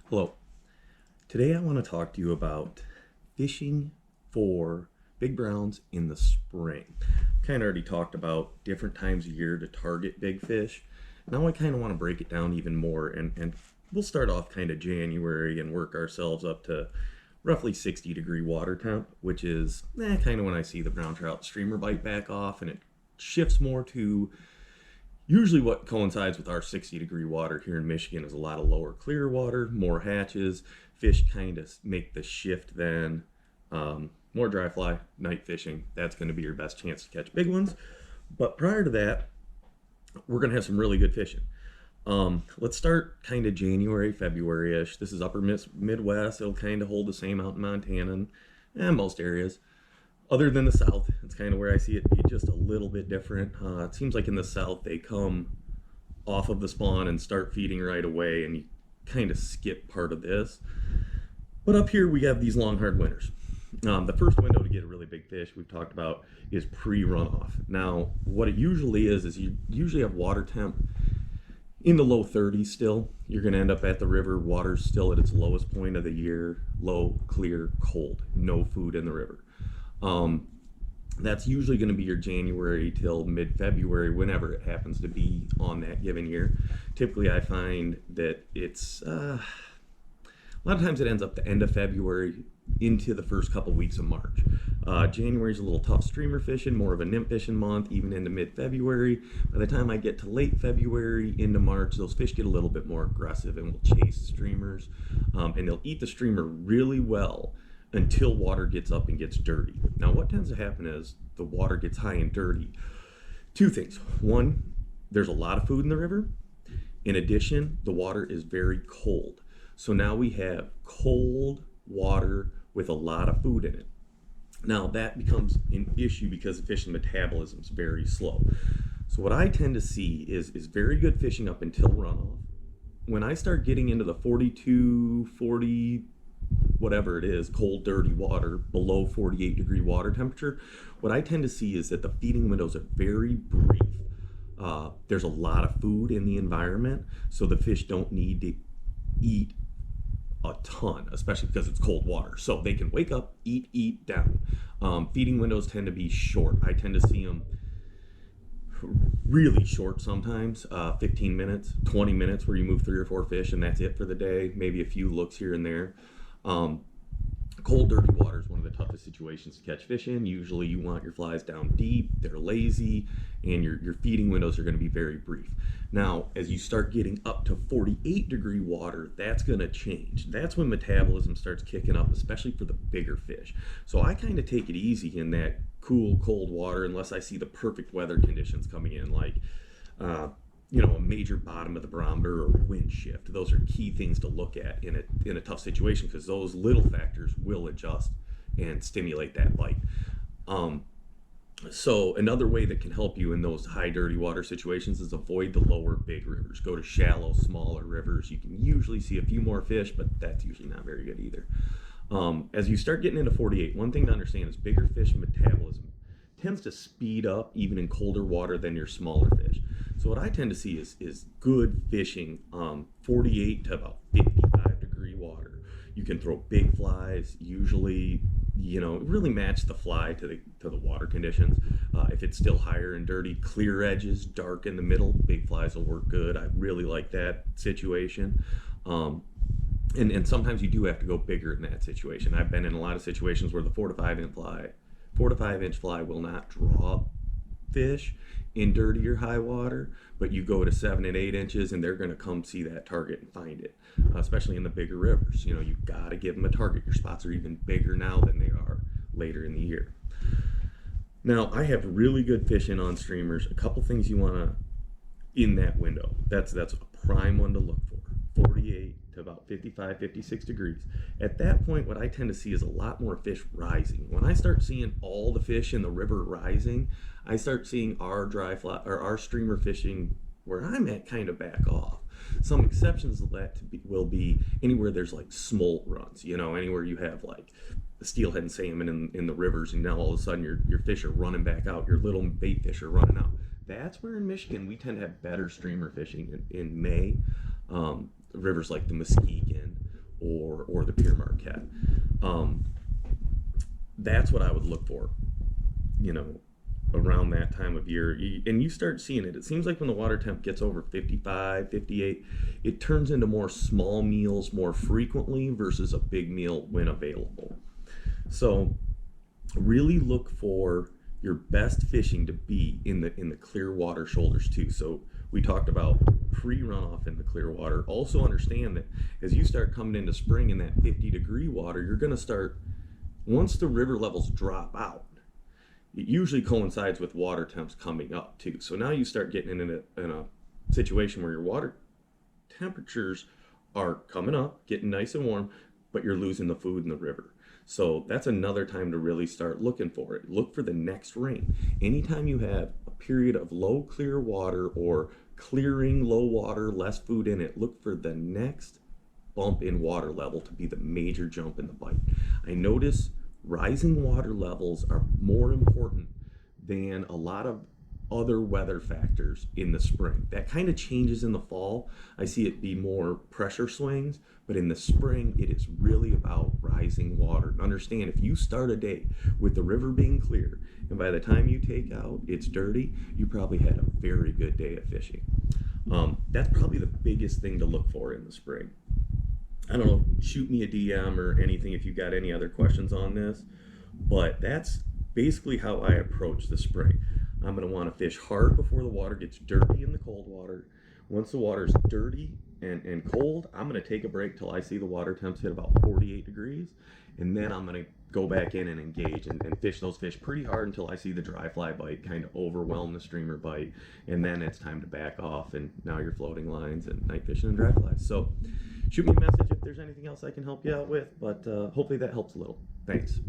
Hello. Today I want to talk to you about fishing for big browns in the spring. Kind of already talked about different times of year to target big fish. Now I kind of want to break it down even more and we'll start off kind of January and work ourselves up to roughly 60-degree water temp, which is kind of when I see the brown trout streamer bite back off, and it shifts more to usually what coincides with our 60-degree water here in Michigan is a lot of lower clear water, more hatches. Fish kind of make the shift then. More dry fly, night fishing. That's going to be your best chance to catch big ones. But prior to that, we're going to have some really good fishing. Let's start kind of January, February-ish. This is upper Midwest. It'll kind of hold the same out in Montana and most areas. Other than the South, it's kind of where I see it be just a little bit different. It seems like in the South, they come off of the spawn and start feeding right away, and you kind of skip part of this. But up here, we have these long, hard winters. The first window to get a really big fish we've talked about is pre-runoff. Now, what it usually is you usually have water temp in the low 30s still. You're going to end up at the river, water's still at its lowest point of the year, low, clear, cold, no food in the river. That's usually going to be your January till mid-February, whenever it happens to be on that given year. Typically, I find that it's a lot of times it ends up the end of February into the first couple weeks of March. January's a little tough streamer fishing, more of a nymph fishing month, even into mid-February. By the time I get to late February into March, those fish get a little bit more aggressive and will chase streamers, and they'll eat the streamer really well until water gets up and gets dirty. Now, what tends to happen is the water gets high and dirty. Two things. One, there's a lot of food in the river. In addition, the water is very cold. So now we have cold water with a lot of food in it. Now, that becomes an issue because the fish's metabolism is very slow. So what I tend to see is very good fishing up until runoff. When I start getting into the 42, 40, whatever it is, cold, dirty water, below 48-degree water temperature, what I tend to see is that the feeding windows are very brief. There's a lot of food in the environment, so the fish don't need to eat a ton, especially because it's cold water. So they can wake up, eat down. Feeding windows tend to be short. I tend to see them really short sometimes, 15 minutes, 20 minutes, where you move 3 or 4 fish and that's it for the day, maybe a few looks here and there. Cold, dirty water is one of the toughest situations to catch fish in. Usually you want your flies down deep, they're lazy, and your feeding windows are going to be very brief. Now, as you start getting up to 48-degree water, that's going to change. That's when metabolism starts kicking up, especially for the bigger fish. So I kind of take it easy in that cool, cold water unless I see the perfect weather conditions coming in, like a major bottom of the barometer or wind shift. Those are key things to look at in a tough situation, because those little factors will adjust and stimulate that bite. So another way that can help you in those high dirty water situations is avoid the lower big rivers. Go to shallow, smaller rivers. You can usually see a few more fish, but that's usually not very good either. As you start getting into 48, one thing to understand is bigger fish metabolism tends to speed up even in colder water than your smaller fish. So what I tend to see is good fishing 48 to about 55-degree water. You can throw big flies, usually, really match the fly to the water conditions. If it's still higher and dirty, clear edges, dark in the middle, big flies will work good. I really like that situation. And sometimes you do have to go bigger in that situation. I've been in a lot of situations where the 4 to 5 inch fly will not draw fish in dirty or high water, but you go to 7 and 8 inches and they're going to come see that target and find it, especially in the bigger rivers. You've got to give them a target. Your spots are even bigger now than they are later in the year. Now, I have really good fishing on streamers. A couple things you want to in that window. That's a prime one to look for. 48 to about 55, 56 degrees. At that point, what I tend to see is a lot more fish rising. When I start seeing all the fish in the river rising, I start seeing our dry fly or our streamer fishing where I'm at kind of back off. Some exceptions of that will be anywhere there's like smolt runs, anywhere you have like steelhead and salmon in the rivers, and now all of a sudden your fish are running back out, your little bait fish are running out. That's where in Michigan we tend to have better streamer fishing in May. Rivers like the Muskegon or the Pure Marquette. Um, that's what I would look for, you know, around that time of year. And you start seeing it. It seems like when the water temp gets over 55, 58, it turns into more small meals more frequently versus a big meal when available. So really look for your best fishing to be in the clear water shoulders too. So we talked about pre-runoff in the clear water. Also understand that as you start coming into spring in that 50-degree water, you're going to start, once the river levels drop out, it usually coincides with water temps coming up too. So now you start getting in a situation where your water temperatures are coming up, getting nice and warm, but you're losing the food in the river. So that's another time to really start looking for it. Look for the next rain. Anytime you have a period of low clear water or clearing low water, less food in it, look for the next bump in water level to be the major jump in the bite. I notice rising water levels are more important than a lot of other weather factors in the spring. That kind of changes in the fall. I see it be more pressure swings, but in the spring, it is really about rising water. And understand, if you start a day with the river being clear, and by the time you take out, it's dirty, you probably had a very good day of fishing. That's probably the biggest thing to look for in the spring. I don't know, shoot me a DM or anything if you got any other questions on this, but that's basically how I approach the spring. I'm going to want to fish hard before the water gets dirty in the cold water. Once the water's dirty and cold, I'm going to take a break till I see the water temps hit about 48 degrees, and then I'm going to go back in and engage and fish those fish pretty hard until I see the dry fly bite kind of overwhelm the streamer bite, and then it's time to back off, and now you're floating lines and night fishing and dry flies. So shoot me a message if there's anything else I can help you out with, but hopefully that helps a little. Thanks.